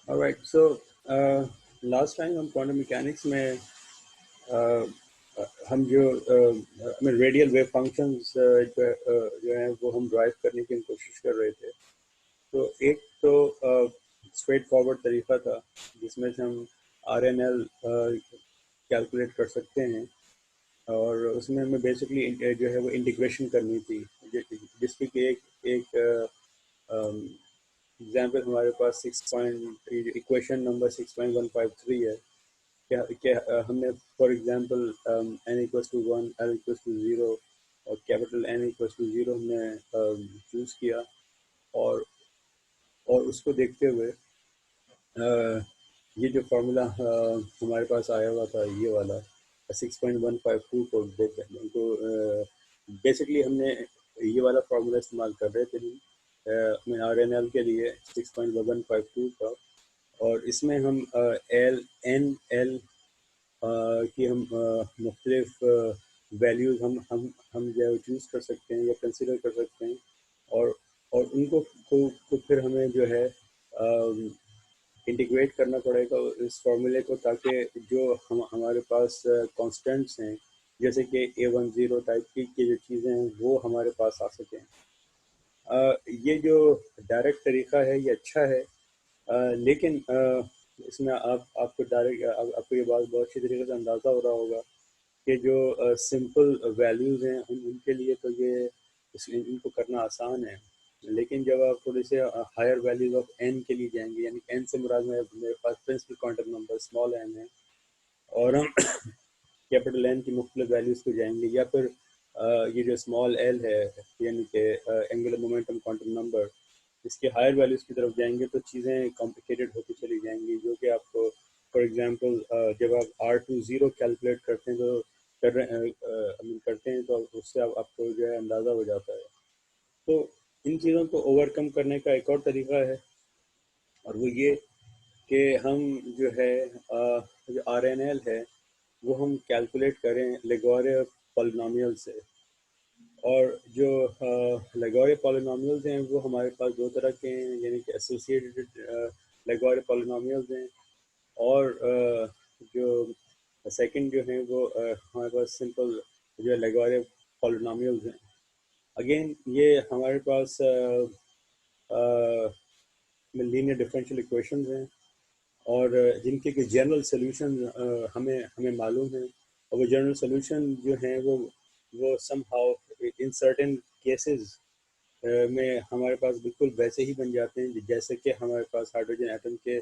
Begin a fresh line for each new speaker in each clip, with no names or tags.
Alright so last time हम quantum mechanics में uh, हम जो रेडियल वेव फंक्शंस जो है वो हम ड्राइव करने की कोशिश कर रहे थे। तो एक तो स्ट्रेट फॉरवर्ड तरीका था जिसमें से हम आर एन एल कैलकुलेट कर सकते हैं, और उसमें हमें बेसिकली जो है वो इंटीग्रेशन करनी थी, जिसकी कि एक एग्जाम्पल हमारे पास 6 इक्वेशन नंबर 6.153 है। क्या हमने for example n equals to 1, l equals to 0 और कैपिटल N इक्वल्स टू 0 हमने चूज़ किया, और उसको देखते हुए ये जो फार्मूला हमारे पास आया हुआ था, ये वाला 6.152 को देख तो बेसिकली हमने ये वाला फार्मूला इस्तेमाल कर रहे थे हम आर एन एल के लिए 6.152 का। और इसमें हम एल एन एल की हम मुख्तलिफ वैल्यूज़ हम जो है चूज़ कर सकते हैं या कंसिडर कर सकते हैं, और उनको को फिर हमें जो है इंटीग्रेट करना पड़ेगा इस फॉर्मूले को, ताकि जो हमारे पास कांस्टेंट्स हैं, जैसे कि A10 टाइप की जो चीज़ें हैं वो हमारे पास आ सकें। ये जो डायरेक्ट तरीका है ये अच्छा है, लेकिन इसमें आपको डायरेक्ट आपको ये बात बहुत अच्छी तरीके से अंदाज़ा हो रहा होगा कि जो सिंपल वैल्यूज़ हैं उनके लिए तो ये इनको करना आसान है। लेकिन जब आप थोड़े से हायर वैल्यूज ऑफ एन के लिए जाएंगे, यानी एन से मुराद मेरे पास principal quantum number small N है, और हम कैपिटल एन की मुख्तलिफ वैल्यूज़ को जाएंगे, या फिर ये जो स्मॉल एल है यानी कि एंगुलर मोमेंटम क्वांटम नंबर, इसके हायर वैल्यूज़ की तरफ जाएंगे तो चीज़ें कॉम्प्लिकेटेड होती चली जाएंगी, जो कि आपको फॉर एग्जांपल जब आप R20 कैलकुलेट करते हैं तो करते हैं तो उससे आपको जो है अंदाज़ा हो जाता है। तो इन चीज़ों को ओवरकम करने का एक और तरीका है, और वो ये कि हम जो है जो आर एन एल है वो हम कैलकुलेट करें लेगोरे पॉलिनॉमियल से। और जो लेगोरे पॉलिनॉमियल्स हैं वो हमारे पास दो तरह के हैं, यानी कि एसोसिएटेड लेगोरे पॉलिनॉमियल्स हैं, और जो सेकंड जो है वो हमारे पास सिंपल जो लेगोरे पॉलिनॉमियल्स हैं। अगेन ये हमारे पास लीनियर डिफरेंशियल इक्वेशंस हैं, और जिनके के जनरल सोल्यूशन हमें हमें मालूम है, और वो जनरल सोल्यूशन जो हैं वो समहाउ इन सर्टेन केसेस में हमारे पास बिल्कुल वैसे ही बन जाते हैं जैसे कि हमारे पास हाइड्रोजन एटम के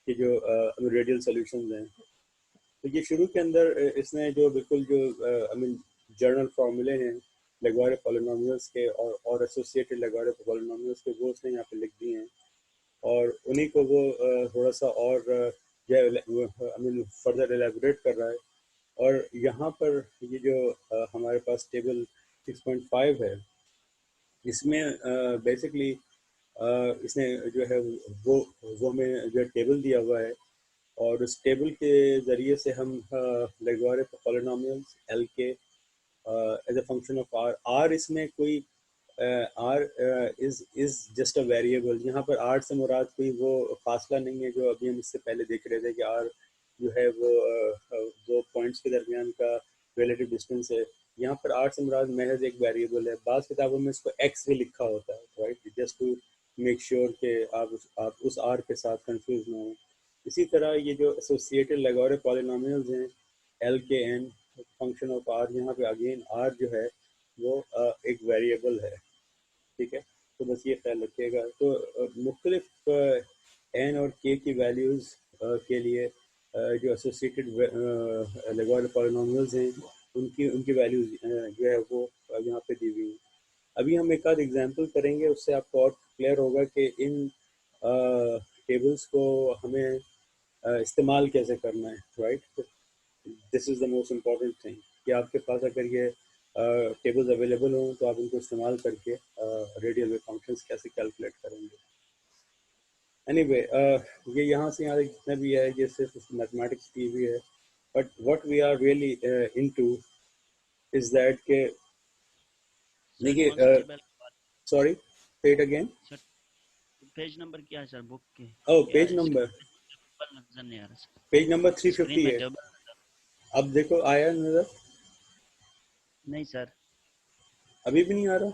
जो रेडियल सॉल्यूशंस हैं। तो ये शुरू के अंदर इसने जो बिल्कुल जो आई मीन जर्नल फार्मूले हैं लेगोरे पॉलिनॉमियल्स के और एसोसिएटेड लेगोरे पॉलिनॉमियल्स के, वो उसने यहाँ पे लिख दिए हैं, और उन्हीं को वो थोड़ा सा और जो है आई मीन फर्दर एलेबोरेट कर रहा है। और यहाँ पर ये जो हमारे पास टेबल 6.5 है, इसमें बेसिकली इसने जो है वो हमें जो टेबल दिया हुआ है, और उस टेबल के ज़रिए से हम लेगोरे पॉलिनॉमियल्स एल के as a function of r, इसमें कोई r is just a variable. यहाँ पर आर से मुराद कोई वो फासला नहीं है जो अभी हम इससे पहले देख रहे थे कि आर जो है वो दो पॉइंट्स के दरमियान का रिलेटिव डिस्टेंस है। यहाँ पर आर से मुराद महज एक वेरिएबल है। बाज़ किताबों में इसको एक्स भी लिखा होता है, right, just to make sure कि आप उस आर के साथ कंफ्यूज ना हो। इसी तरह ये जो एसोसिएटेड लेगोरे पॉलिनॉमियल्स हैं एल के एन फंक्शन ऑफ आर, यहाँ पे अगेन आर जो है वो एक वेरिएबल है, ठीक है। तो बस ये ख्याल रखिएगा। तो मुख्तलिफ एन और के की वैल्यूज़ के लिए जो एसोसिएटेड लेगोरे पॉलिनॉमियल्स हैं उनकी उनकी वैल्यूज जो है वो यहाँ पे दी हुई हैं। अभी हम एक आध एग्जांपल करेंगे, उससे आपको और क्लियर होगा कि इन टेबल्स को हमें इस्तेमाल कैसे करना है, right. This is the most important thing कि आपके पास अगर ये टेबल्स अवेलेबल हों तो आप इनको इस्तेमाल करके रेडियल वेव फंक्शंस कैसे कैलकुलेट करेंगे। एनीवे ये यहाँ से यहाँ तक जितना भी है ये सिर्फ मैथमेटिक्स की भी है, but what we are really into is that के
सर कौन सी
देखिए,
table?
Sorry, say it again.
Sir page number क्या है सर बुक के?
ओह,
या
पेज
इसके?
नंबर।
नजर नहीं आ रहा सर।
पेज नंबर
स्क्रीन
350
में
है।
टेबल
अब देखो, आया नजर?
नहीं सर,
अभी भी नहीं आ रहा?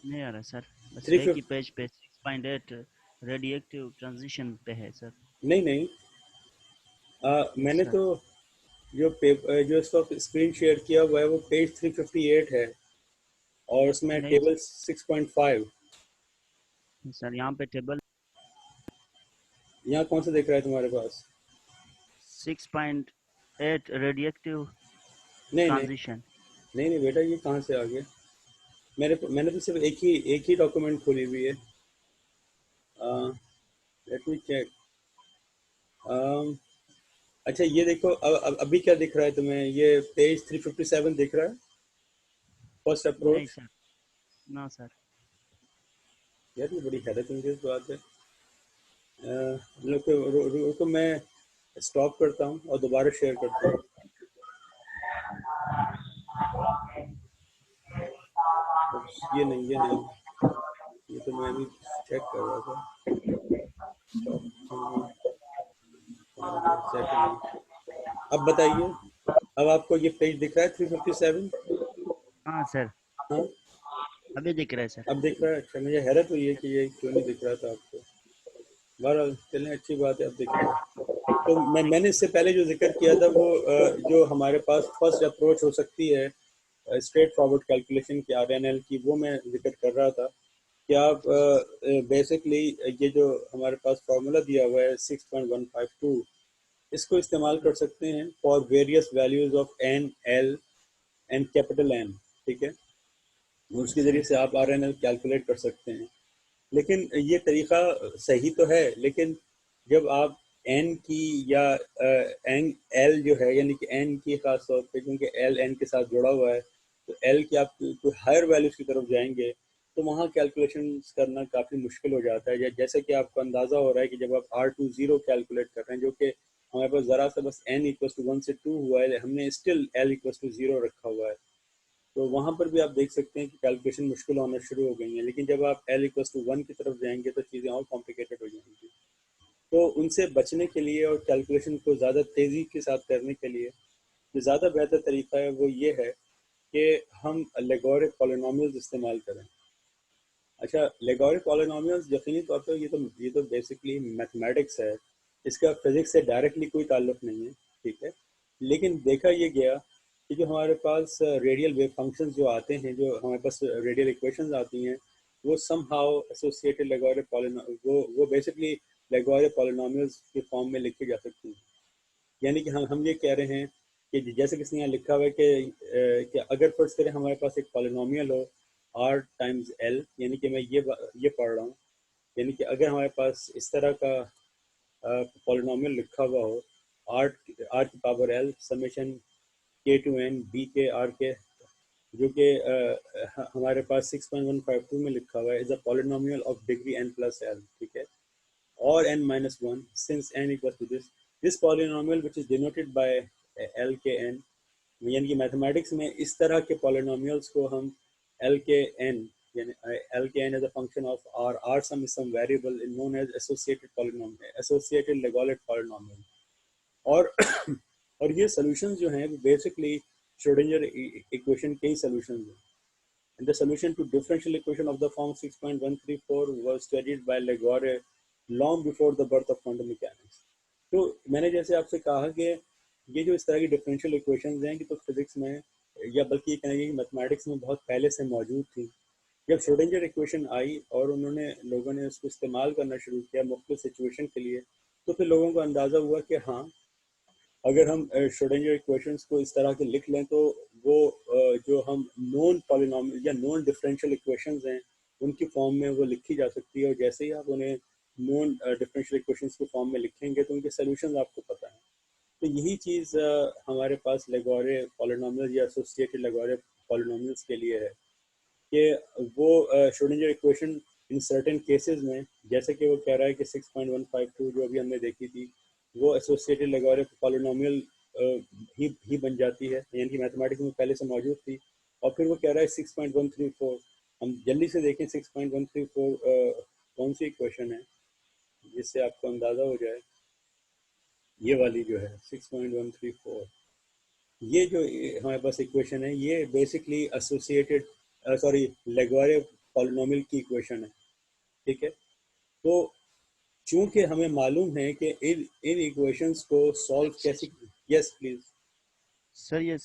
नहीं आ रहा सर। बस एक ही
350?
पेज पे 6.8 रेडिएटिव ट्रांजिशन पे है सर।
नहीं नहीं, मैंने
सर
तो जो इसका स्क्रीन शेयर किया हुआ है वो पेज 358 है, और उसमें
नहीं
टेबल 6.5।
सर, यहाँ पे टेबल
यहाँ कौन सा दिख रहा है तुम्हारे पास?
6.8 रेडिएटिव
नहीं नहीं,
ट्रांजिशन।
नहीं नहीं बेटा, ये कहाँ से आ गया? मैंने तो सिर्फ एक ही डॉक्यूमेंट खोली हुई है। Let me check. अच्छा ये देखो, अभी क्या दिख रहा है तुम्हें? ये पेज 357 दिख रहा है, फर्स्ट
नहीं
अप्रोच।
सर, ना सर।
यार ये बड़ी हैरत इंगेज बात है। लोग को रुको, मैं स्टॉप करता हूँ और दोबारा शेयर करता हूँ। ये नहीं, ये नहीं, ये तो मैं अभी चेक कर रहा था। Stop second. अब बताइए, अब आपको ये पेज दिख रहा है 357?
हाँ सर,
हाँ,
अभी दिख रहा है सर।
अब दिख रहा है। अच्छा, मुझे हैरत हुई है कि ये क्यों नहीं दिख रहा था आपको। बहरहाल चलें, अच्छी बात है, अब दिख रहा है। तो मैंने इससे पहले जो जिक्र किया था वो जो हमारे पास फर्स्ट अप्रोच हो सकती है स्ट्रेट फॉरवर्ड कैलकुलेशन की, आरएनएल की, वो मैं जिक्र कर रहा था कि आप बेसिकली ये जो हमारे पास फार्मूला दिया हुआ है 6.152, इसको इस्तेमाल कर सकते हैं for various values of n, L and capital N. ठीक है, और उसके ज़रिए
सही।
से आप आरएनएल कैलकुलेट कर सकते हैं। लेकिन ये तरीका सही तो है, लेकिन जब आप एन की या एन एल जो है, यानी कि एन की खास तौर पे, क्योंकि एल एन के साथ जुड़ा हुआ है, तो एल की आप कोई हायर वैल्यूज की तरफ जाएंगे तो वहाँ कैलकुलेशन करना काफ़ी मुश्किल हो जाता है। जैसे कि आपको अंदाज़ा हो रहा है कि जब आप R20 कैलकुलेट कर रहे हैं, जो कि हमारे पास ज़रा सा बस n इक्वल टू 1 से 2 हुआ है, हमने स्टिल l इक्वल टू 0 रखा हुआ है, तो वहाँ पर भी आप देख सकते हैं कि कैलकुलेशन मुश्किल होना शुरू हो गई है। लेकिन जब आप l इक्वल टू 1 की तरफ जाएंगे तो चीज़ें और कॉम्प्लिकेटेड हो जाएंगी। तो उनसे बचने के लिए और कैलकुलेशन को ज़्यादा तेज़ी के साथ करने के लिए जो ज़्यादा बेहतर तरीका है वो ये है कि हम लेगोरिक पॉलिनॉमियल्स इस्तेमाल करें। अच्छा, लेगोरिक पॉलिनॉमियल्स यकीनी तौर पर ये तो बेसिकली मैथमेटिक्स है, इसका फिजिक्स से डायरेक्टली कोई ताल्लुक नहीं है। ठीक है, लेकिन देखा ये गया कि जो हमारे पास रेडियल वेव फंक्शंस जो आते हैं, जो हमारे पास रेडियल इक्वेशंस आती हैं, वो सम हाउ एसोसिएटेड लेगोरिक वो बेसिकली लेगोरिक पॉलिनॉमियल्स के फॉर्म में लिखी जा सकती हैं। यानी कि हम ये कह रहे हैं कि जैसे किसी ने यहाँ लिखा हुआ है कि अगर फर्ज करें हमारे पास एक पॉलिनॉमियल हो r टाइम्स l, यानी कि मैं ये पढ़ रहा हूँ, यानी कि अगर हमारे पास इस तरह का पॉलिनॉमियल लिखा हुआ हो, r r की power l summation k to n b के r के, जो कि हमारे पास 6.152 में लिखा हुआ है, is a polynomial of degree n plus l। ठीक है, or n minus 1 since n equals to this polynomial which is denoted by l के n, यानी कि मैथमेटिक्स में इस तरह के पॉलिनोमियल्स को हम l के n, यानी l के n as a function of r sum is some variable known as associated polynomial, associated Laguerre polynomial. और और ये सॉल्यूशंस जो हैं वो बेसिकली श्रोडिंगर इक्वेशन के ही सॉल्यूशंस हैं। And the solution to differential equation of the form 6.134 was studied by Legore long before the birth of quantum mechanics. तो मैंने जैसे आपसे कहा कि ये जो इस तरह की डिफरेंशियल इक्वेशंस हैं कि तो फिजिक्स में, या बल्कि ये कहेंगे कि मैथमेटिक्स में बहुत पहले से मौजूद थी। जब श्रोडिंगर इक्वेशन आई और लोगों ने उसको इस्तेमाल करना शुरू किया मुख्तलिफ सिचुएशन के लिए, तो फिर लोगों को अंदाज़ा हुआ कि हाँ, अगर हम श्रोडिंगर इक्वेशंस को इस तरह के लिख लें तो वो जो हम नॉन पॉलिनॉमियल या नॉन डिफरेंशियल इक्वेशंस हैं उनकी फॉर्म में वो लिखी जा सकती है, और जैसे ही आप उन्हें नॉन डिफरेंशियल इक्वेशंस की फॉर्म में लिखेंगे तो उनके सोल्यूशन आपको पता है। तो यही चीज़ हमारे पास लेगोरे पॉलिनॉमियल या एसोसिएटेड लेगोरे पॉलिनॉमियल्स के लिए है कि वो Schrodinger equation in certain cases में, जैसे कि वो कह रहा है कि 6.152 जो अभी हमने देखी थी, वो एसोसिएटेड लेगोरिक पॉलिनोमियल ही बन जाती है, यानी कि मैथमेटिक्स में पहले से मौजूद थी। और फिर वो कह रहा है 6.134, हम जल्दी से देखें 6.134 कौन सी इक्वेशन है जिससे आपको अंदाज़ा हो जाए। ये वाली जो है 6.134, ये जो हमारे पास इक्वेशन है, ये बेसिकली एसोसिएटेड सॉरी लेग्वारे पॉलिनोमियल की इक्वेशन है। ठीक है, तो चूंकि हमें मालूम है कि इन इन इक्वेशंस को सॉल्व कैसे। Yes please.
सर ये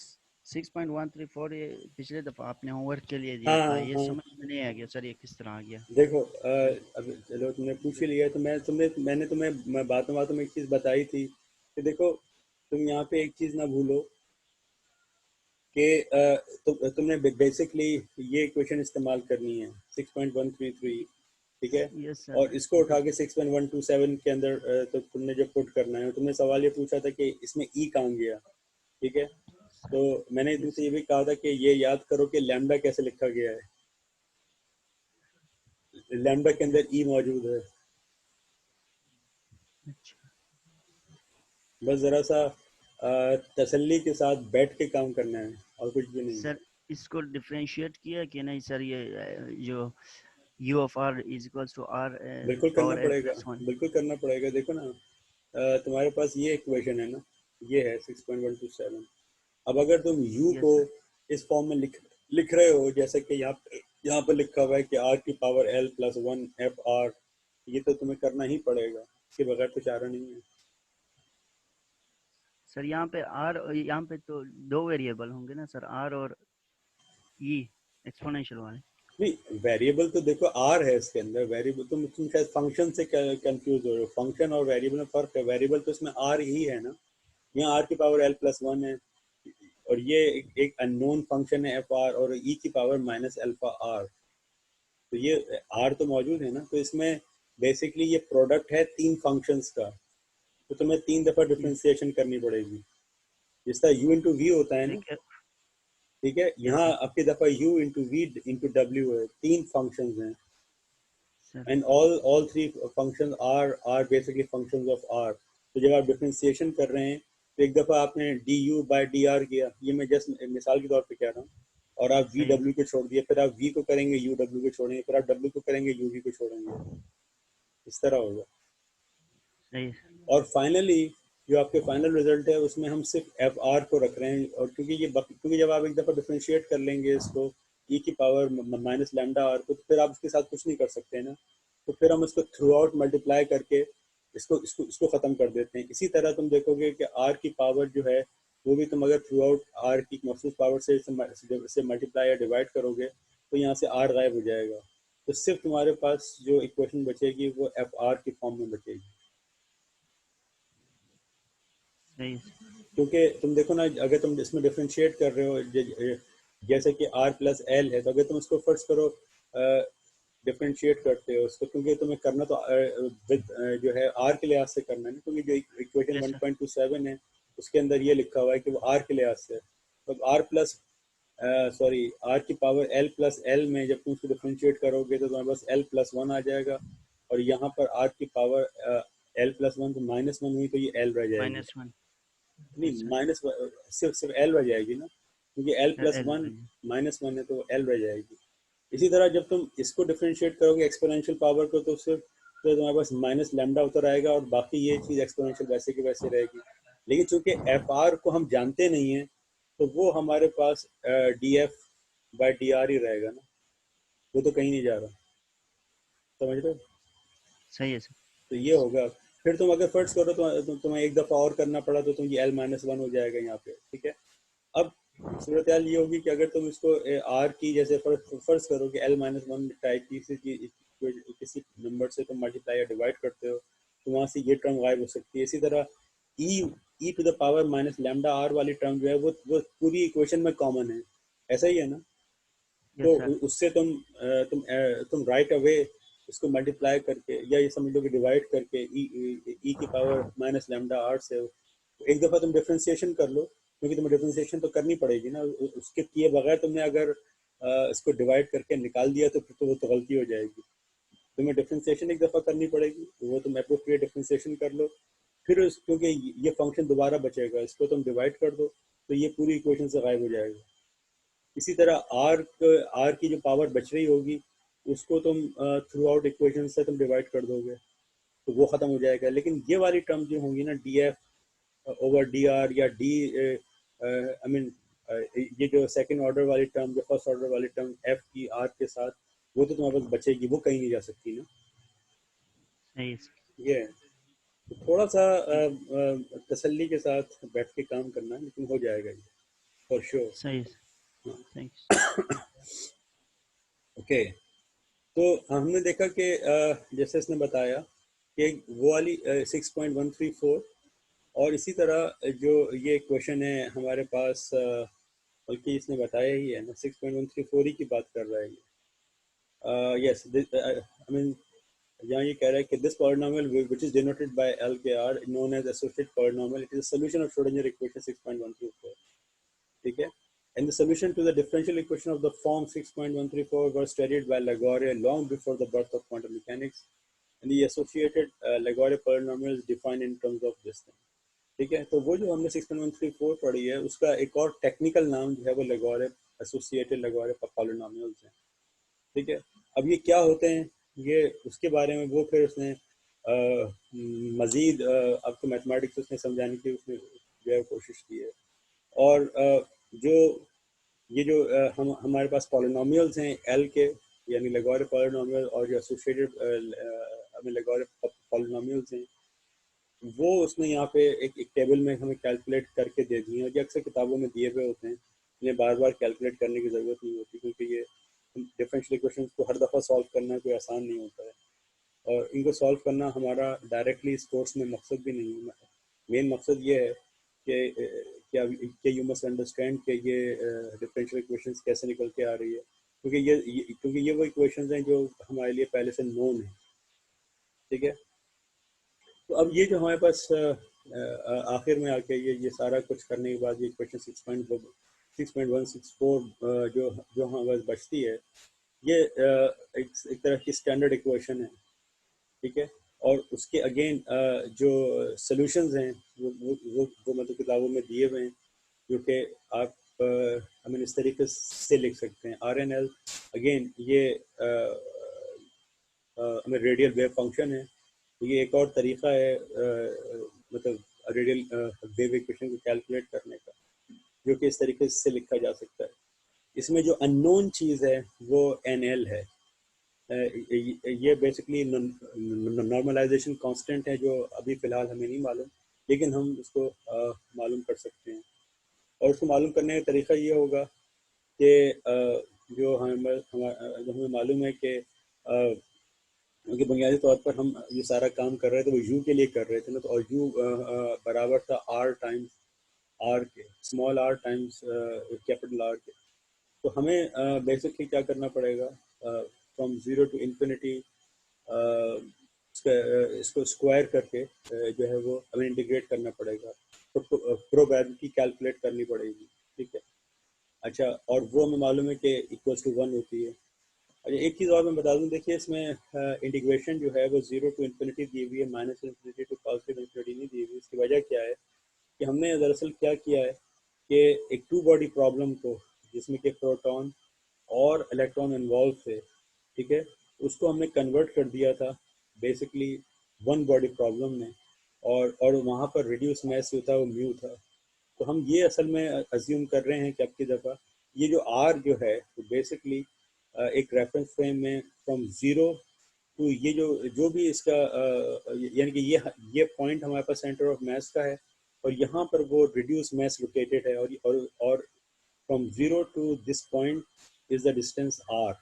6.134 ये पिछले दफा आपने होमवर्क के लिए दिया
हाँ
था,
हाँ
ये
हाँ।
समझ में नहीं आ गया सर, ये किस तरह आ गया?
देखो अब चलो तुमने पूछ ही लिया, तो मैंने तुम्हें बातों बातों में एक चीज़ बताई थी कि देखो, तुम यहाँ पे एक चीज़ ना भूलो कि तुमने बेसिकली ये इक्वेशन इस्तेमाल करनी है 6.133। ठीक है,
यस सर।
और इसको उठा के 6.127 के अंदर तो तुमने जब पुट करना है, तुमने सवाल ये पूछा था कि इसमें ई कहाँ गया। ठीक है, तो मैंने तुमसे
यस।
ये भी कहा था कि ये याद करो कि लैम्डा कैसे लिखा गया है। लैम्डा के अंदर ई मौजूद है।
अच्छा
बस ज़रा सा तसल्ली के साथ बैठ के काम करना है, और कुछ भी नहीं।
सर, इसको डिफरेंशिएट किया कि नहीं सर? ये जो u of r is equals to r
बिल्कुल करना
पावर l
पड़ेगा,
प्लस वन।
बिल्कुल करना पड़ेगा। देखो ना, तुम्हारे पास ये इक्वेशन है ना, ये है 6.127। अब अगर तुम u को
यस सर।
इस फॉर्म में लिख लिख रहे हो, जैसे कि यहाँ पर लिखा हुआ है कि r की power l plus one F R, ये तो तुम्हें करना ही पड़ेगा, इसके बगैर तो चारा नहीं है।
सर यहाँ पे r, यहाँ पे तो दो वेरिएबल होंगे ना सर, r और e एक्सपोनेंशियल वाले।
नहीं, वेरिएबल तो देखो आर है इसके अंदर। वेरिएबल तुम शायद फंक्शन से कंफ्यूज हो रहे हो। फंक्शन और वेरिएबल में फर्क है। वेरिएबल तो इसमें आर ही है ना, यहाँ आर की पावर एल प्लस वन है, और ये एक अननोन फंक्शन है एफ आर, और ई की पावर माइनस अल्फा आर। तो ये आर तो मौजूद है ना, तो इसमें बेसिकली ये प्रोडक्ट है तीन फंक्शंस का। तो तुम्हें तीन दफा
यस।
डिफ्रेंसिएशन करनी पड़ेगी, जिसका यू इंटू वी होता है ना।
ठीक है।
ठीक है,
यस
यहाँ
सर।
आपकी दफा u इंटू वी इंटू डब्ल्यू है। तीन फंक्शंस हैं,
sir
and all three functions are basically functions of r। तो जब आप डिफरेंशिएशन कर रहे हैं, तो एक दफ़ा आपने du बाई डी आर किया, ये मैं जस्ट मिसाल के तौर पे कह रहा हूँ, और आप वी
सही है।
डब्ल्यू को छोड़ दिए, फिर आप v को करेंगे यू डब्ल्यू को छोड़ेंगे, फिर आप w को करेंगे यू वी को छोड़ेंगे। इस तरह होगा।
सही है।
और फाइनली जो आपके फाइनल रिजल्ट है, उसमें हम सिर्फ एफ आर को रख रहे हैं। और क्योंकि जब आप एक दफ़ा डिफ्रेंशिएट कर लेंगे इसको ई की पावर माइनस लैम्डा आर को, तो फिर आप इसके साथ कुछ नहीं कर सकते ना। तो फिर हम इसको थ्रू आउट मल्टीप्लाई करके इसको इसको इसको ख़त्म कर देते हैं। इसी तरह तुम देखोगे कि आर की पावर जो है, वो भी तुम अगर थ्रू आउट आर की मखसूस पावर से मल्टीप्लाई या डिवाइड करोगे, तो यहाँ से आर गायब हो जाएगा। तो सिर्फ तुम्हारे पास जो इक्वेशन बचेगी वो एफ आर की फॉर्म में बचेगी।
सही है।
क्योंकि तुम देखो ना, अगर तुम इसमें डिफ्रेंशिएट कर रहे हो, जैसे कि r प्लस एल है, तो अगर तुम इसको फर्स्ट करो, डिफ्रेंशिएट करते हो उसको, क्योंकि तुम्हें करना तो विद जो है r के लिहाज से करना है ना, क्योंकि जो इक्वेशन
यस सर।
1.27 है उसके अंदर ये लिखा हुआ है कि वो r के लिहाज से है। तो r प्लस सॉरी r की पावर l प्लस एल में जब तुम उसको डिफ्रेंशिएट करोगे, तो तुम्हारे पास l प्लस वन आ जाएगा, और यहाँ पर r की पावर l प्लस वन तो माइनस वन हुई, तो ये l रह जाएगी।
Minus one. यस
नहीं,
सर।
माइनस सिर्फ एल रह जाएगी ना, क्योंकि L
sir
plus
L
one
बन।
माइनस वन है, तो एल रह जाएगी। इसी तरह जब तुम इसको डिफरेंशिएट करोगे एक्सपोनेंशियल पावर को, तो सिर्फ तो तुम्हारे पास माइनस लैम्डा उतर आएगा, और बाकी ये चीज़ एक्सपोनेंशियल वैसे की वैसे रहेगी। लेकिन चूंकि एफ आर को हम जानते नहीं हैं, तो वो हमारे पास D F by D R ही रहेगा ना, वो तो कहीं नहीं जा रहा। समझ रहे हो?
सही है सर।
तो ये होगा। फिर तुम अगर फर्स्ट करो, तो तुम्हें एक दफ़ा और करना पड़ा, तो तुम ये एल माइनस वन हो जाएगा यहाँ पे। ठीक है, अब सूरत हाल ये होगी कि अगर तुम इसको आर की जैसे फर्ज करो कि एल माइनस वन टाइप की किसी नंबर से तुम मल्टीप्लाई या डिवाइड करते हो, तो वहाँ से ये टर्म गायब हो सकती है। इसी तरह e e to the power minus lambda r वाली टर्म जो है, वो पूरी इक्वेशन में कॉमन है। ऐसा ही है ना? तो
यस सर।
उससे तुम राइट अवे इसको मल्टीप्लाई करके, या ये समझ लो कि डिवाइड करके ई की पावर माइनस लैम्डा आर से एक दफ़ा तुम डिफ्रेंसिएशन कर लो, क्योंकि तुम्हें डिफ्रेंसिएशन तो करनी पड़ेगी ना। उसके किए बगैर तुमने अगर इसको डिवाइड करके निकाल दिया, तो फिर तो वो तो गलती हो जाएगी। तुम्हें डिफ्रेंसिएशन एक दफ़ा करनी पड़ेगी, तो वो तुम अप्रोप्रिएट डिफ्रेंसिएशन कर लो। फिर क्योंकि ये फंक्शन दोबारा बचेगा, इसको तुम डिवाइड कर दो, तो ये पूरी इक्वेशन से गायब हो जाएगा। इसी तरह आर की जो पावर बच रही होगी, उसको तुम थ्रू आउट इक्वेशन से तुम डिवाइड कर दोगे, तो वो ख़त्म हो जाएगा। लेकिन ये वाली टर्म जो होंगी ना, D F over D R या डी, आई मीन ये जो सेकंड ऑर्डर वाली टर्म, जो फर्स्ट ऑर्डर वाली टर्म एफ की आर के साथ, वो तो तुम्हारे पास बचेगी, वो कहीं नहीं जा सकती ना।
सही है सर।
ये है। तो थोड़ा सा
ठीक।
तसल्ली के साथ बैठ के काम करना है, लेकिन हो जाएगा ये फॉर श्योर।
सही है सर। Thank you.
ओके। तो हमने देखा कि जैसे इसने बताया कि वो वाली 6.134, और इसी तरह जो ये क्वेश्चन है हमारे पास, बल्कि इसने बताया ही है ना, 6.134 ही की बात कर रहा है ये। यस, आई मीन यहाँ ये कह रहा है कि this polynomial which is denoted by L K R known as associated polynomial, it is a solution of Schrodinger equation 6.134। ठीक है। And the solution to the differential equation of the form 6.134 was studied by Lagrange long before the birth of quantum mechanics, and the associated Lagrange polynomial is defined in terms of this thing. ठीक है। तो वो जो हमने 6.134 पढ़ी है, उसका एक और टेक्निकल नाम जो है वो Lagrange एसोसिएटेड Lagrange पॉलिनोमियल्स हैं। ठीक है। अब ये क्या होते हैं, ये उसके बारे में वो फिर उसने मजीद आपको मैथमेटिक्स उसने समझाने की उसने जो है कोशिश की है। और जो ये जो हमारे पास पॉलिनोमियल्स हैं एल के, यानी लेगोरे पॉलिनोमियल, और जो एसोसिएटेड हमें लेगोरे पॉलिनोमियल्स हैं, वो उसने यहाँ पे एक टेबल में हमें कैलकुलेट करके दे दिए हैं, जो अक्सर किताबों में दिए हुए होते हैं। इन्हें बार बार कैलकुलेट करने की ज़रूरत नहीं होती, क्योंकि ये डिफरेंशियल इक्वेशंस को हर दफ़ा सॉल्व करना कोई आसान नहीं होता है, और इनको सॉल्व करना हमारा डायरेक्टली इस कोर्स में मकसद भी नहीं है। मेन मकसद ये है कि यू मस्ट अंडरस्टैंड कि ये डिफरेंशियल इक्वेशंस कैसे निकल के आ रही है, क्योंकि ये वो इक्वेशंस हैं जो हमारे लिए पहले से नोन है। ठीक है। तो अब ये जो हमारे पास आखिर में आके ये सारा कुछ करने के बाद ये इक्वेशन 6.164 जो जो हमारे पास बचती है, ये एक तरह की स्टैंडर्ड इक्वेशन है। ठीक है। और उसके अगेन जो सॉल्यूशंस हैं वो मतलब किताबों में दिए हुए हैं, जो कि आप हमें इस तरीके से लिख सकते हैं। आर एन एल अगेन ये हमें रेडियल वेव फंक्शन है, तो ये एक और तरीका है मतलब रेडियल वेव इक्वेशन को कैलकुलेट करने का, जो कि इस तरीके से लिखा जा सकता है। इसमें जो अननोन चीज़ है वो एन एल है। ये बेसिकली नॉर्मलाइजेशन कांस्टेंट है, जो अभी फ़िलहाल हमें नहीं मालूम, लेकिन हम उसको मालूम कर सकते हैं। और उसको मालूम करने का तरीका ये होगा कि जो हमें मालूम है कि क्योंकि बुनियादी तौर पर हम ये सारा काम कर रहे थे, वो यू के लिए कर रहे थे ना, तो और यू बराबर था आर टाइम्स आर के, small r times capital r के। तो हमें बेसिकली क्या करना पड़ेगा, फ्रॉम ज़ीरो टू इन्फिनिटी इसको स्क्वायर करके जो है वो हमें इंटीग्रेट करना पड़ेगा, तो प्रोबेबिलिटी कैलकुलेट करनी पड़ेगी। ठीक है। अच्छा, और वो हमें मालूम है कि इक्वल्स टू 1 होती है। अच्छा, एक चीज़ और मैं बता दूं, देखिए इसमें इंटीग्रेशन जो है वो 0 टू इन्फिनिटी दी हुई है, minus infinity to positive infinity नहीं दी हुई। इसकी वजह क्या है कि हमने दरअसल क्या किया है कि एक टू बॉडी प्रॉब्लम को, जिसमें कि प्रोटॉन और इलेक्ट्रॉन इन्वॉल्व थे, ठीक है, उसको हमने कन्वर्ट कर दिया था बेसिकली वन बॉडी प्रॉब्लम में, और वहाँ पर रिड्यूस मैस जो था वो म्यू था। तो हम ये असल में अज्यूम कर रहे हैं कि अब की दफ़ा ये जो आर जो है वो बेसिकली एक रेफरेंस फ्रेम में फ्रॉम ज़ीरो टू ये जो जो भी इसका यानी कि ये पॉइंट हमारे पास सेंटर ऑफ मास का है, और यहाँ पर वो रिड्यूस मास लोकेटेड है, और from zero to this point is the distance r.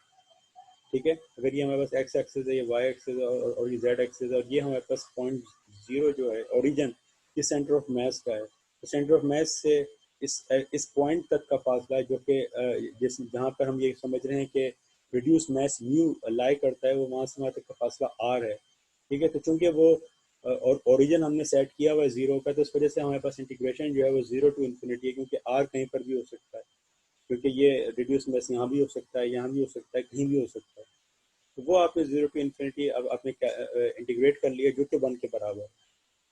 ठीक है। अगर ये हमारे पास एक्स एक्सिस है, ये वाई एक्सिस है, और ये जेड एक्सिस है, और ये हमारे पास पॉइंट ज़ीरो जो है ओरिजिन, ये सेंटर ऑफ मास का है। तो सेंटर ऑफ मास से इस पॉइंट तक का फासला है, जो कि जिस जहाँ पर हम ये समझ रहे हैं कि रिड्यूस मास म्यू लाई करता है, वो वहाँ से वहाँ तक का फासला आर है। ठीक है। तो चूंकि वो और ओरिजिन हमने सेट किया हुआ है ज़ीरो का, तो इस वजह से हमारे पास इंटीग्रेशन जो है वो 0 टू इन्फिनिटी है, क्योंकि आर कहीं पर भी हो सकता है, क्योंकि ये रिड्यूस मास यहाँ भी हो सकता है, यहाँ भी हो सकता है, कहीं भी हो सकता है। तो वो आपने 0 टू इन्फिनिटी अब आपने इंटीग्रेट कर लिया, जो कि 1 के बराबर है।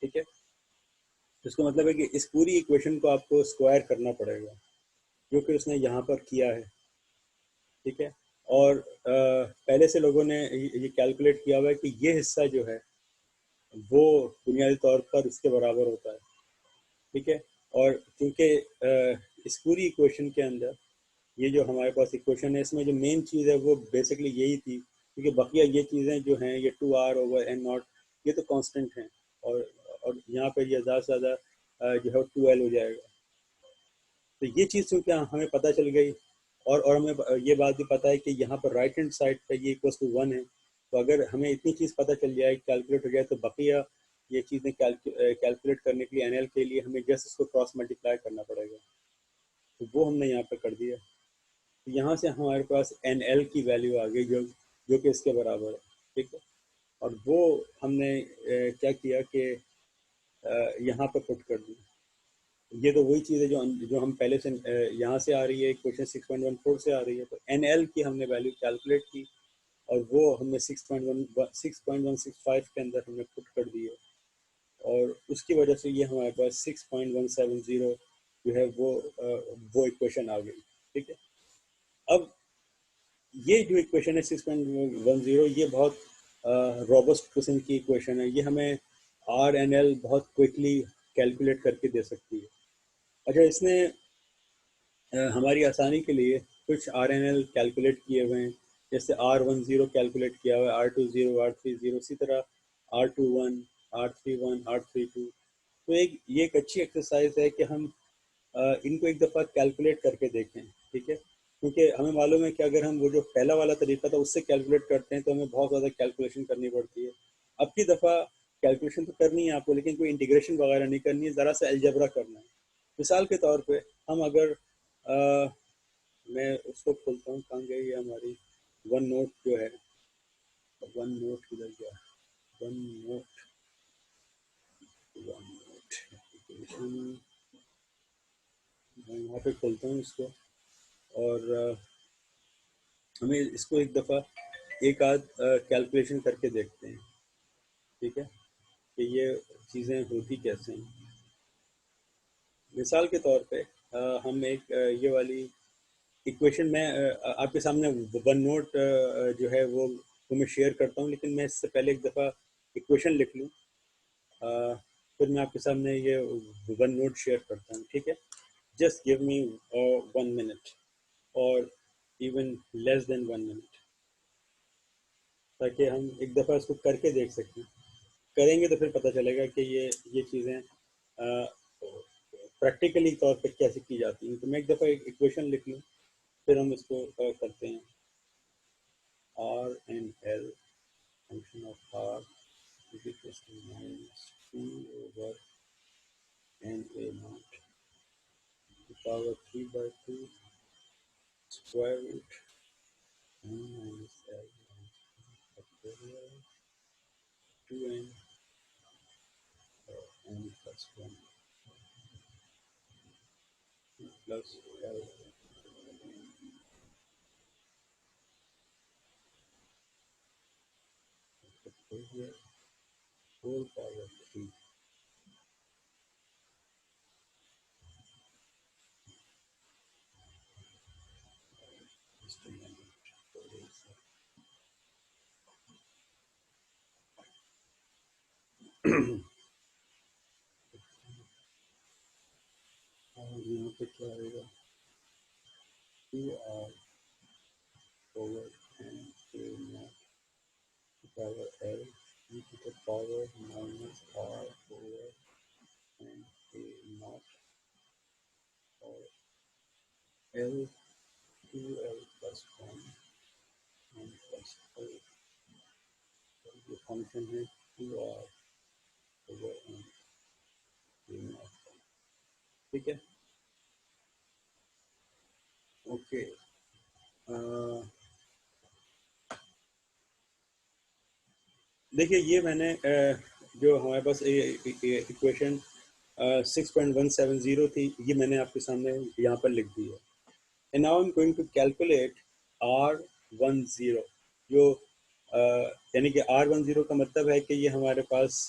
ठीक है। तो इसका मतलब है कि इस पूरी इक्वेशन को आपको स्क्वायर करना पड़ेगा, जो कि उसने यहाँ पर किया है। ठीक है। और पहले से लोगों ने ये कैलकुलेट किया हुआ है कि ये हिस्सा जो है वो बुनियादी तौर पर इसके बराबर होता है। ठीक है। और क्योंकि इस पूरी इक्वेशन के अंदर ये जो हमारे पास इक्वेशन है, इसमें जो मेन चीज़ है वो बेसिकली यही थी, क्योंकि बकिया ये चीज़ें जो हैं ये 2r/n0 ये तो कांस्टेंट हैं, और यहाँ पर ये ज़्यादा से ज़्यादा जो है 2l हो जाएगा। तो ये चीज़ चूँकि हमें पता चल गई, और हमें ये बात भी पता है कि यहाँ पर राइट हैंड साइड पर ये इक्वल टू 1 है, तो अगर हमें इतनी चीज़ पता चल जाए, कैलकुलेट हो जाए, तो बकिया ये चीज़ें कैलकुलेट करने के लिए एनएल के लिए हमें जस्ट इसको क्रॉस मल्टीप्लाई करना पड़ेगा। तो वो हमने यहाँ पे कर दिया। तो यहाँ से हमारे पास एन एल की वैल्यू आ गई, जो कि इसके बराबर है। ठीक है। और वो हमने क्या किया कि यहाँ पर पुट कर दी। ये तो वही चीज़ है जो हम पहले से यहाँ से आ रही है, क्वेश्चन 6.14 से आ रही है। तो एन एल की हमने वैल्यू कैलकुलेट की, और वो हमने 6.165 के अंदर हमने पुट कर दी है, और उसकी वजह से ये हमारे पास 6.170 जो है वो इक्वेशन आ गई। ठीक है। अब ये जो इक्वेशन है 6.10, ये बहुत रॉबस्ट किस्म की इक्वेशन है। ये हमें आर एन एल बहुत क्विकली कैलकुलेट करके दे सकती है। अच्छा, इसने हमारी आसानी के लिए कुछ आर एन एल कैलकुलेट किए हुए हैं, जैसे R10 कैलकुलेट किया हुआ है, R20, R30, इसी तरह R21, R31, R32। तो ये एक अच्छी एक्सरसाइज है कि हम इनको एक दफ़ा कैलकुलेट करके देखें। ठीक है। क्योंकि हमें मालूम है कि अगर हम वो जो पहला वाला तरीका था उससे कैलकुलेट करते हैं तो हमें बहुत ज़्यादा कैलकुलेशन करनी पड़ती है। अब की दफ़ा कैलकुलेशन तो करनी है आपको, लेकिन कोई इंटीग्रेशन वगैरह नहीं करनी है, ज़रा सा अलजबरा करना है। मिसाल के तौर पे हम अगर मैं उसको खोलता हूँ, कहाँ गई है हमारी वन नोट जो है, वन नोट किधर गया, one note, one note application, मैं यहाँ पे खोलता हूँ इसको, और हमें इसको एक दफ़ा एक आध कैलकुलेशन करके देखते हैं। ठीक है, कि ये चीज़ें होती कैसे हैं। मिसाल के तौर पे हम एक ये वाली इक्वेशन में आपके सामने वन नोट जो है वो मैं शेयर करता हूँ, लेकिन मैं इससे पहले एक दफ़ा इक्वेशन लिख लूँ, फिर मैं आपके सामने ये वन नोट शेयर करता हूँ। ठीक है। जस्ट गिव मी 1 मिनट, और इवन लेस देन 1 मिनट, ताकि हम एक दफ़ा इसको करके देख सकें। करेंगे तो फिर पता चलेगा कि ये चीज़ें प्रैक्टिकली तौर पर कैसे की जाती हैं। तो मैं एक दफ़ा एक इक्वेशन लिख लूँ, फिर हम इसको करते हैं। R n L function of r is equal to -2/n/a0 power 3/2 square root n minus l factorial 2n n plus 1 plus l factorial whole power 3. Just a minute. और यहाँ पे क्या आएगा, 2r over n/a0 power l e to the power minus r over n/a0 और l 2l plus 1 n plus l, ये function है 2r over n/a0। ठीक है। ओके। देखिए, ये मैंने जो हमारे पास इक्वेशन 6.170 थी, ये मैंने आपके सामने यहाँ पर लिख दी है। And now I am going to calculate R10, जो यानी कि R10 का मतलब है कि ये हमारे पास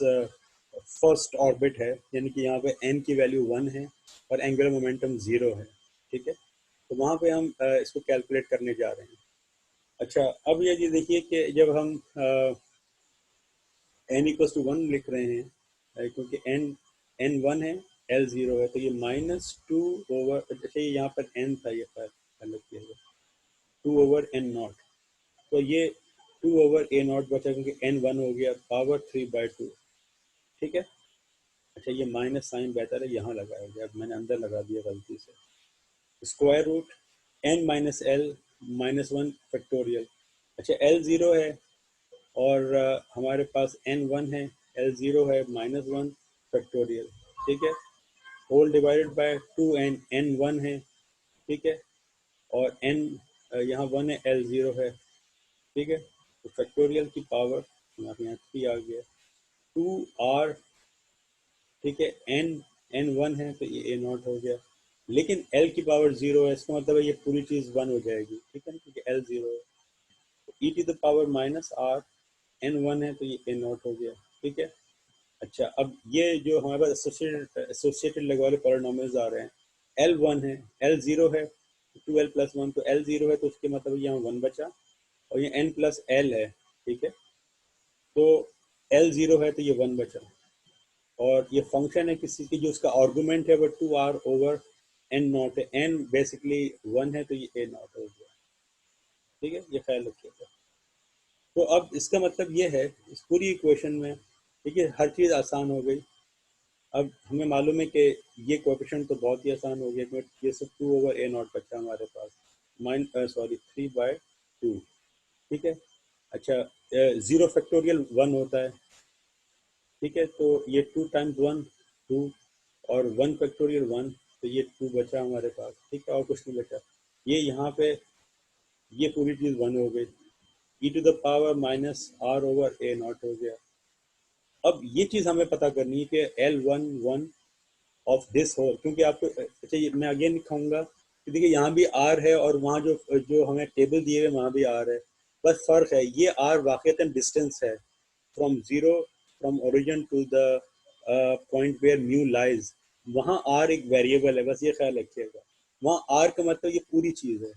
फर्स्ट ऑर्बिट है, यानी कि यहाँ पे n की वैल्यू 1 है और एंगुलर मोमेंटम 0 है। ठीक है। तो वहाँ पे हम इसको कैलकुलेट करने जा रहे हैं। अच्छा, अब ये देखिए कि जब हम n = 1 लिख रहे हैं, क्योंकि n 1 है L0 है, तो ये -2 ओवर, अच्छा ये यहाँ पर n था, ये अलग किया गया, 2 ओवर n नॉट, तो ये 2 ओवर a नॉट बचा क्योंकि n 1 हो गया, पावर 3/2, ठीक है। अच्छा ये माइनस साइन बेहतर है यहाँ लगाया गया, अब मैंने अंदर लगा दिया गलती से। Square root n minus L minus 1 factorial. अच्छा L0 है और हमारे पास n1 है, L0 है -1 फैक्टोरियल, ठीक है, whole divided by 2n, n1 है, ठीक है, और n यहाँ 1 है, L0 है, ठीक है, तो फैक्टोरियल की पावर यहाँ 3 आ गया, 2r, ठीक है, n1 है तो ये a नॉट हो गया, लेकिन l की पावर 0 है, इसका मतलब है ये पूरी चीज़ 1 हो जाएगी, ठीक है ना, क्योंकि l 0 है, तो e to the power minus r, n1 है तो ये a नॉट हो गया, ठीक है। अच्छा अब ये जो हमारे पास एसोसिएटेड लेग वाले पॉलिनॉमियल्स आ रहे हैं, L1 है, L0 है, 2l प्लस 1, तो L0 है तो उसके मतलब यहाँ 1 बचा, और ये n प्लस l है, ठीक है, तो L0 है तो ये 1 बचा, और ये फंक्शन है किसी की जो उसका आर्गुमेंट है वो 2r ओवर n नॉट है, n बेसिकली 1 है तो ये a नॉट हो गया, ठीक है, ये ख्याल रखिएगा। तो अब इसका मतलब ये है इस पूरी इक्वेशन में, ठीक है, हर चीज़ आसान हो गई। अब हमें मालूम है कि ये कोएफिशिएंट तो बहुत ही आसान हो गया, क्योंकि ये सब 2 ओवर a नॉट बचा हमारे पास, 3/2, ठीक है। अच्छा 0 फैक्टोरियल 1 होता है, ठीक है, तो ये 2 टाइम्स 1 2, और 1 फैक्टोरियल 1, तो ये 2 बचा हमारे पास, ठीक है, और कुछ नहीं बचा, ये यहाँ पे ये पूरी चीज़ 1 हो गई, e to the power minus r over a naught हो गया। अब ये चीज़ हमें पता करनी है कि L11 ऑफ दिस होल, क्योंकि आपको अच्छा ये मैं अगेन लिखाऊंगा कि देखिए यहाँ भी r है और वहाँ जो जो हमें टेबल दिए हुए वहाँ भी r है, बस फ़र्क है ये r वाक़ईतन डिस्टेंस है from zero, from origin to the point where mu lies, वहाँ r एक वेरिएबल है, बस ये ख्याल रखिएगा, वहाँ r का मतलब ये पूरी चीज़ है,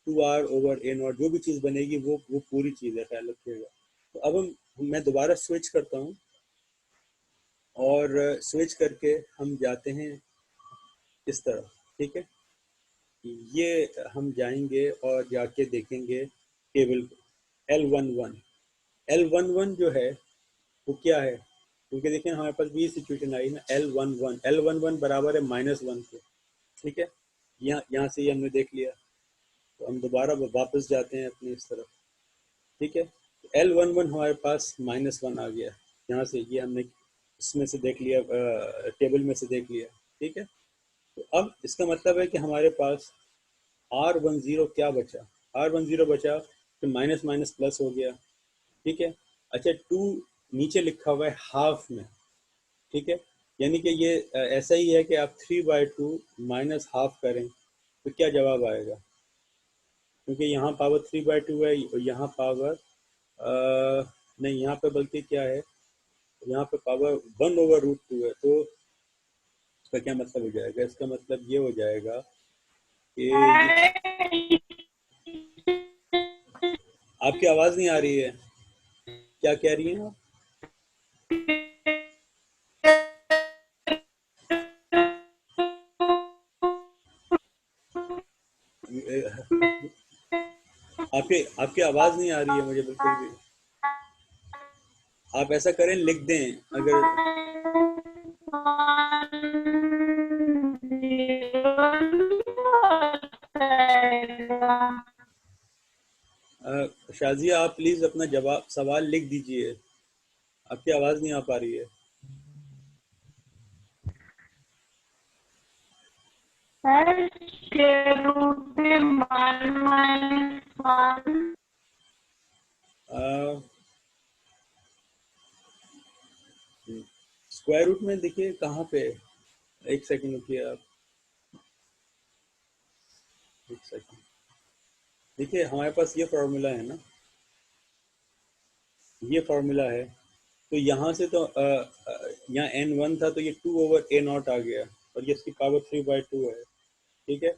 2r ओवर a नॉट, जो भी चीज़ बनेगी वो पूरी चीज़ है, ख्याल रखिएगा। तो अब मैं दोबारा स्विच करता हूँ, और स्विच करके हम जाते हैं इस तरफ, ठीक है, ये हम जाएंगे और जाके देखेंगे टेबल को, L11 जो है वो क्या है, क्योंकि देखिए हमारे पास भी सिचुएशन आई ना, L11 बराबर है -1 के, ठीक है, यहाँ से ये हमने देख लिया, तो हम दोबारा वापस जाते हैं अपनी इस तरफ, ठीक है, L11 हमारे पास -1 आ गया, यहाँ से ये हमने इसमें से देख लिया, टेबल में से देख लिया, ठीक है, तो अब इसका मतलब है कि हमारे पास R10 क्या बचा, R10 बचा तो माइनस माइनस प्लस हो गया, ठीक है। अच्छा 2 नीचे लिखा हुआ है हाफ में, ठीक है, यानी कि ये ऐसा ही है कि आप 3/2 माइनस हाफ करें तो क्या जवाब आएगा, क्योंकि यहाँ पावर 3/2 है और यहाँ पावर नहीं, यहाँ पे बल्कि क्या है, यहाँ पे पावर 1/√2 है, तो इसका क्या मतलब हो जाएगा, इसका मतलब ये हो जाएगा कि आपकी आवाज़ नहीं आ रही है, क्या कह रही हैं आप? आपके आपकी आवाज़ नहीं आ रही है मुझे बिल्कुल भी। आप ऐसा करें, लिख दें अगर शाजिया आप प्लीज़ अपना जवाब सवाल लिख दीजिए, आपकी आवाज़ नहीं आ पा रही है। स्क्वायर रूट में देखिए कहाँ पे, एक सेकंड रुकिए आप, एक सेकंड, देखिए हमारे पास ये फार्मूला है ना, ये फार्मूला है, तो यहाँ से तो यहाँ n1 था तो ये 2 ओवर a नॉट आ गया, और ये इसकी पावर 3/2 है, ठीक है।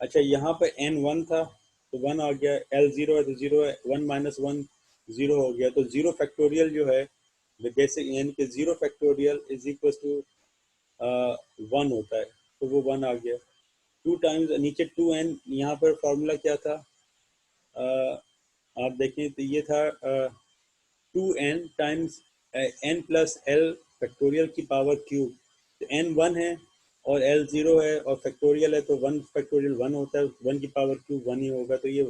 अच्छा यहाँ पे n1 था तो 1 आ गया, L0 है तो 0 है, 1 माइनस 1 0 हो गया, तो 0 फैक्टोरियल जो है बेसिक, यानी कि 0 फैक्टोरियल इज इक्वल टू 1 होता है, तो वो 1 आ गया। 2 टाइम्स नीचे 2n, यहाँ पर फॉर्मूला क्या था, आप देखें तो ये था 2n times n plus L factorial की पावर क्यूब। तो n 1 है और l 0 है और फैक्टोरियल है, तो 1 फैक्टोरियल 1 होता है, 1 की पावर क्यूब 1 ही होगा, तो ये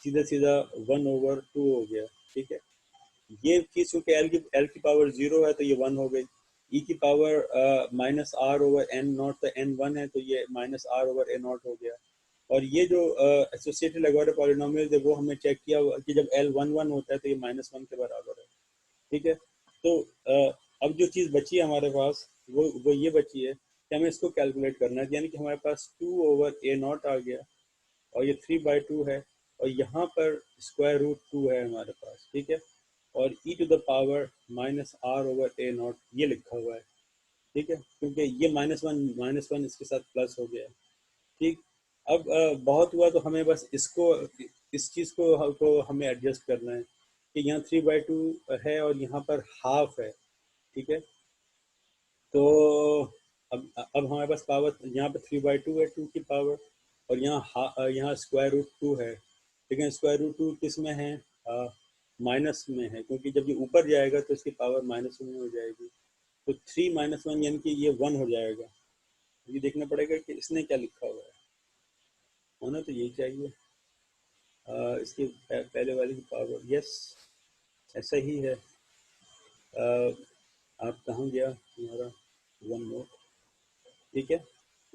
सीधा सीधा 1/2 हो गया। ठीक है, ये चीज चूंकि एल की पावर 0 है तो ये 1 हो गई। ई की power minus r over n naught, तो एन 1 है तो ये minus r over a naught हो गया। और ये जो एसोसिएटेड लैगोरिथम पॉलिनोमियल है वो हमने चेक किया हुआ कि जब एल 1 होता है तो ये -1 के बराबर है। ठीक है, तो अब जो चीज़ बची है हमारे पास, वो ये बची है कि हमें इसको कैलकुलेट करना है, यानी कि हमारे पास 2/a0 आ गया और ये 3/2 है, और यहाँ पर √2 है हमारे पास। ठीक है, और e to the power -r/a0 ये लिखा हुआ है। ठीक है, क्योंकि ये -1 इसके साथ प्लस हो गया है। ठीक, अब बहुत हुआ तो हमें बस इसको, इस चीज़ को हमें एडजस्ट करना है कि यहाँ 3/2 है और यहाँ पर हाफ है। ठीक है, तो अब हमारे पास पावर यहाँ पे 3/2 है, 2 की पावर, और यहाँ √2 है। लेकिन √2 किस में है, माइनस में है, क्योंकि जब ये ऊपर जाएगा तो इसकी पावर माइनस में हो जाएगी। तो 3 -1 यानी कि ये 1 हो जाएगा। ये देखना पड़ेगा कि इसने क्या लिखा हुआ है, होना तो यही चाहिए। इसकी पहले वाली की पावर, यस ऐसा ही है। आप कहाँ गया हमारा 1 नोट। ठीक है,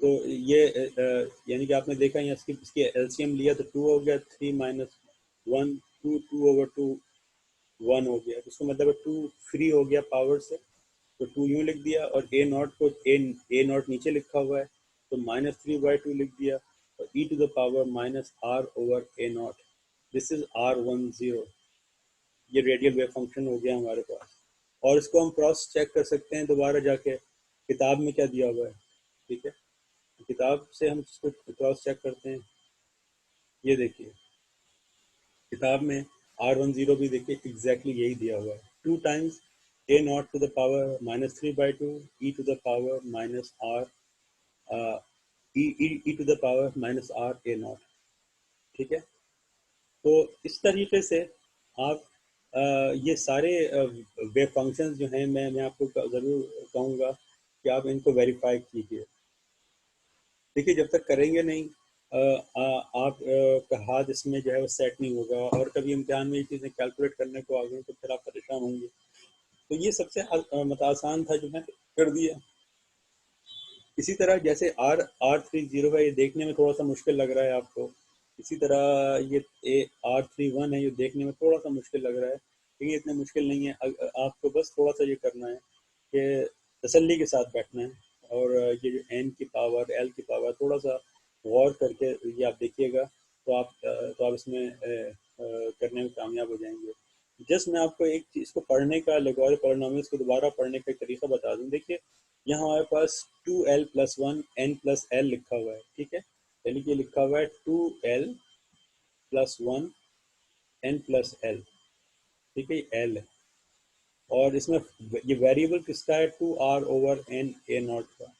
तो ये यानी कि आपने देखा यहाँ इसकी एलसीएम लिया तो 2 हो गया, 3 -1 2, 2/2 1 हो गया, इसका मतलब है 2 फ्री हो गया पावर से, तो 2 यूँ लिख दिया, और ए नॉट को ए नॉट नीचे लिखा हुआ है तो -3/2 लिख दिया, और e to the power -r/a0, this is r10। ये रेडियल वेव फंक्शन हो गया हमारे पास, और इसको हम क्रॉस चेक कर सकते हैं दोबारा जाके किताब में क्या दिया हुआ है। ठीक है, किताब से हम इसको क्रॉस चेक करते हैं। ये देखिए किताब में R10 भी देखिए एग्जैक्टली यही दिया हुआ है, 2 times a0 to the power -3/2 e to the power minus r e to the power -r/a0। ठीक है, तो इस तरीके से आप ये सारे वेव फंक्शंस जो हैं, मैं आपको ज़रूर कहूँगा कि आप इनको वेरीफाई कीजिए। देखिए जब तक करेंगे नहीं आप का हाथ इसमें जो है वो सेट नहीं होगा, और कभी इम्तिहान में ये चीज़ें कैलकुलेट करने को आ गई तो फिर आप परेशान होंगे। तो ये सबसे मतलब आसान था जो मैंने कर दिया। इसी तरह जैसे R30 है, ये देखने में थोड़ा सा मुश्किल लग रहा है आपको, इसी तरह ये R31 है, ये देखने में थोड़ा सा मुश्किल लग रहा है, लेकिन इतना मुश्किल नहीं है। आपको बस थोड़ा सा ये करना है कि तसल्ली के साथ बैठना है, और ये जो n की पावर l की पावर थोड़ा सा गौर करके ये आप देखिएगा, तो आप इसमें करने में कामयाब हो जाएंगे। जस्ट मैं आपको एक चीज़ को पढ़ने का, लेगोरिक पॉलिनोमियल्स को दोबारा पढ़ने का एक तरीका बता दूं। देखिए यहाँ हमारे पास 2l+1 n+l लिखा हुआ है। ठीक है, यानी कि लिखा हुआ है 2l+1 n+l। ठीक है, ये l है, और इसमें ये वेरिएबल किसका है, 2r/n a0 का।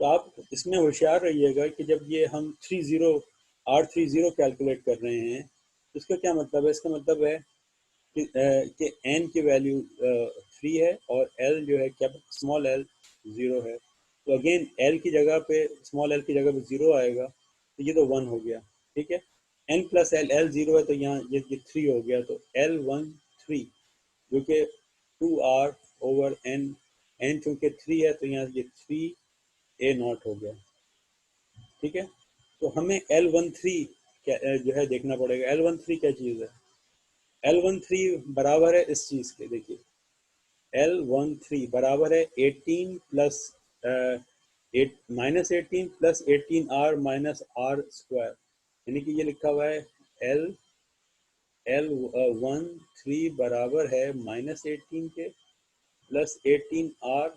तो आप इसमें होशियार रहिएगा कि जब ये हम 30 कैलकुलेट कर रहे हैं तो इसका क्या मतलब है, इसका मतलब है कि n की वैल्यू 3 है और l जो है क्या, स्मॉल l 0 है। तो अगेन l की जगह पे, स्मॉल l की जगह पे 0 आएगा, तो ये तो 1 हो गया। ठीक है, n+l 0 है तो यहाँ ये 3 हो गया, तो l 3 जो कि 2r/n, n चूंकि 3 है तो यहाँ ये 3a0 हो गया। ठीक है, तो हमें l13 क्या जो है देखना पड़ेगा। l13 क्या चीज़ है, l13 बराबर है इस चीज़ के, देखिए l13 बराबर है 18 प्लस -18 + 18r - r², यानी कि ये लिखा हुआ है l13 बराबर है -18 के +18r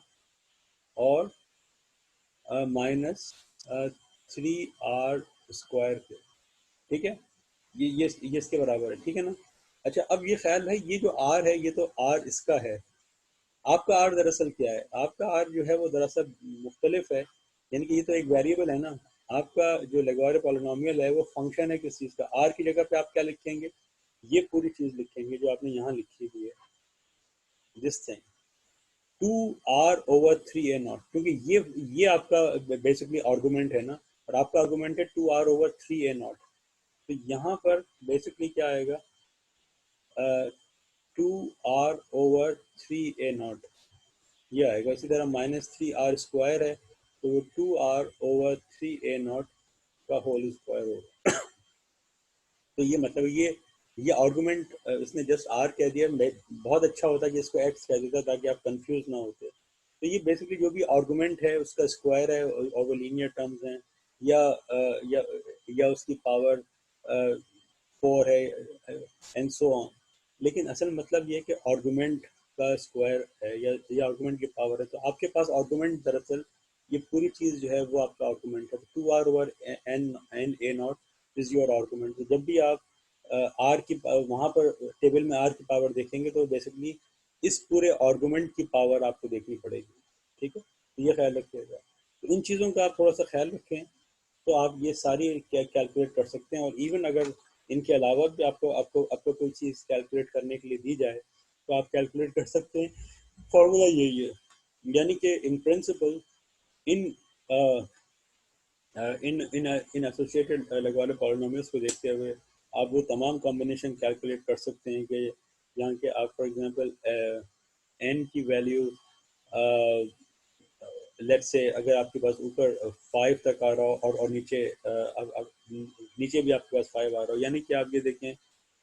और -3r² के। ठीक है, ये इसके बराबर है। ठीक है ना। अच्छा, अब ये ख्याल है ये जो r है ये तो r इसका है, आपका आर दरअसल क्या है, आपका आर जो है वो दरअसल मुख्तलिफ है, यानी कि ये तो एक वेरिएबल है ना। आपका जो लेगोरे पॉलिनोमियल है वो फंक्शन है किस चीज़ का, आर की जगह पे आप क्या लिखेंगे, ये पूरी चीज़ लिखेंगे जो आपने यहाँ लिखी हुई है, दिस थिंग 2r/3a0, क्योंकि ये आपका बेसिकली आर्गुमेंट है ना, और आपका आर्गुमेंट है 2r/3a0। तो यहाँ पर बेसिकली क्या आएगा, 2r/3a0 ये आएगा। इसी तरह -3r² है, तो वो 2r/3a0 का होल स्क्वायर होगा। तो ये मतलब ये आर्गुमेंट इसने जस्ट आर कह दिया, बहुत अच्छा होता कि इसको एक्स कह देता ताकि आप कंफ्यूज ना होते। तो ये बेसिकली जो भी आर्गुमेंट है उसका स्क्वायर है, और वो लीनियर टर्म्स हैं, या या उसकी पावर 4 है, एंड सो ऑन। लेकिन असल मतलब ये है कि आर्गुमेंट का स्क्वायर है या आर्गुमेंट की पावर है। तो आपके पास आर्गुमेंट दरअसल ये पूरी चीज़ जो है वो आपका आर्गुमेंट है। 2r/n a0 is your argument. तो जब भी आप आर की वहाँ पर टेबल में आर की पावर देखेंगे तो बेसिकली इस पूरे आर्गुमेंट की पावर आपको देखनी पड़ेगी। ठीक है, तो ये ख्याल रखिएगा। तो इन चीज़ों का आप थोड़ा सा ख्याल रखें, तो आप ये सारी कैलकुलेट कर सकते हैं। और इवन अगर इनके अलावा भी आपको आपको आपको कोई चीज़ कैलकुलेट करने के लिए दी जाए तो आप कैलकुलेट कर सकते हैं। फॉर्मूला यही है, यानी कि in principle in in associated Laguerre polynomials को देखते हुए आप वो तमाम कॉम्बिनेशन कैलकुलेट कर सकते हैं कि यहाँ के आप फॉर एग्जांपल एन की वैल्यू लेट्स से अगर आपके पास ऊपर 5 तक आ रहा हो और नीचे नीचे भी आपके पास 5 आ रहा हो, यानी कि आप ये देखें,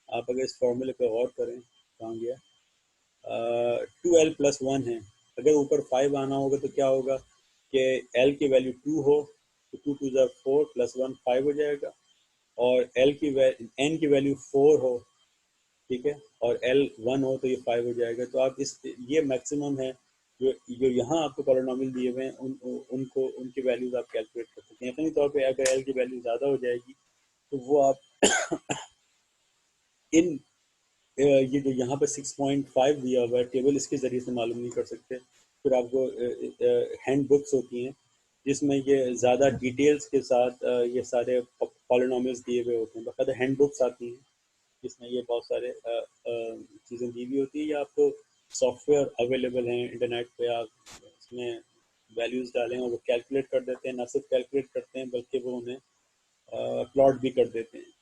आप अगर इस फॉर्मूले पे गौर करें, कहाँ गया, 2l+1 है। अगर ऊपर 5 आना होगा तो क्या होगा कि l की वैल्यू 2 हो तो 2 2 4 +1 5 हो जाएगा, और l की n की वैल्यू 4 हो, ठीक है, और l 1 हो तो ये 5 हो जाएगा। तो आप इस ये मैक्सिमम है जो यहाँ आपको पॉलिनोमियल दिए हुए हैं, उनको उनकी वैल्यूज आप कैलकुलेट कर सकते हैं। यकीनी तौर पे अगर l की वैल्यू ज़्यादा हो जाएगी तो वो आप इन ये जो यहाँ पे 6.5 दिया हुआ है टेबल, इसके ज़रिए से मालूम नहीं कर सकते। फिर आपको हैंड बुक्स होती हैं जिसमें ये ज़्यादा डिटेल्स के साथ ये सारे पॉलिनोमियल्स दिए हुए होते हैं। बाकायदा हैंड बुक्स आती हैं जिसमें ये बहुत सारे चीज़ें दी हुई होती है, या आपको सॉफ्टवेयर अवेलेबल हैं इंटरनेट पे, आप इसमें वैल्यूज़ डालें और वो कैलकुलेट कर देते हैं। ना सिर्फ कैलकुलेट करते हैं बल्कि वो उन्हें प्लॉट भी कर देते हैं।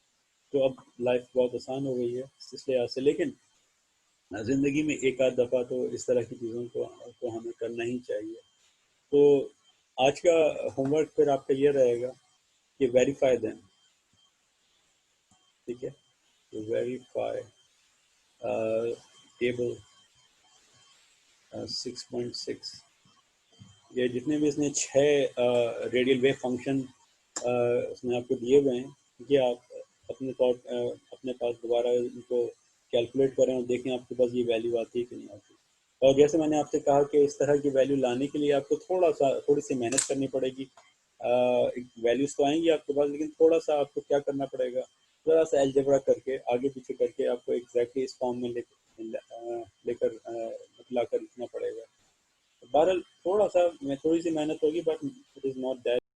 तो अब लाइफ बहुत आसान हो गई है इस लिहाज से। लेकिन ज़िंदगी में एक आध दफ़ा तो इस तरह की चीज़ों को हमें करना ही चाहिए। तो आज का होमवर्क फिर आपका ये रहेगा कि वेरीफाई देम, ठीक है, तो वेरीफाई टेबल 6.6, ये जितने भी इसने 6 रेडियल वेव फंक्शन उसने आपको दिए हुए हैं, ये आप अपने पास दोबारा इनको कैलकुलेट करें और देखें आपके पास ये वैल्यू आती है कि नहीं आती। और जैसे मैंने आपसे कहा कि इस तरह की वैल्यू लाने के लिए आपको थोड़ी सी मेहनत करनी पड़ेगी। वैल्यूज़ तो आएंगी आपके पास, लेकिन थोड़ा सा आपको क्या करना पड़ेगा, थोड़ा सा अलजेब्रा करके आगे पीछे करके आपको एग्जैक्टली इस फॉर्म में लेकर ला कर लिखना पड़ेगा। बहरहाल थोड़ा सा थोड़ी सी मेहनत होगी, but it is not that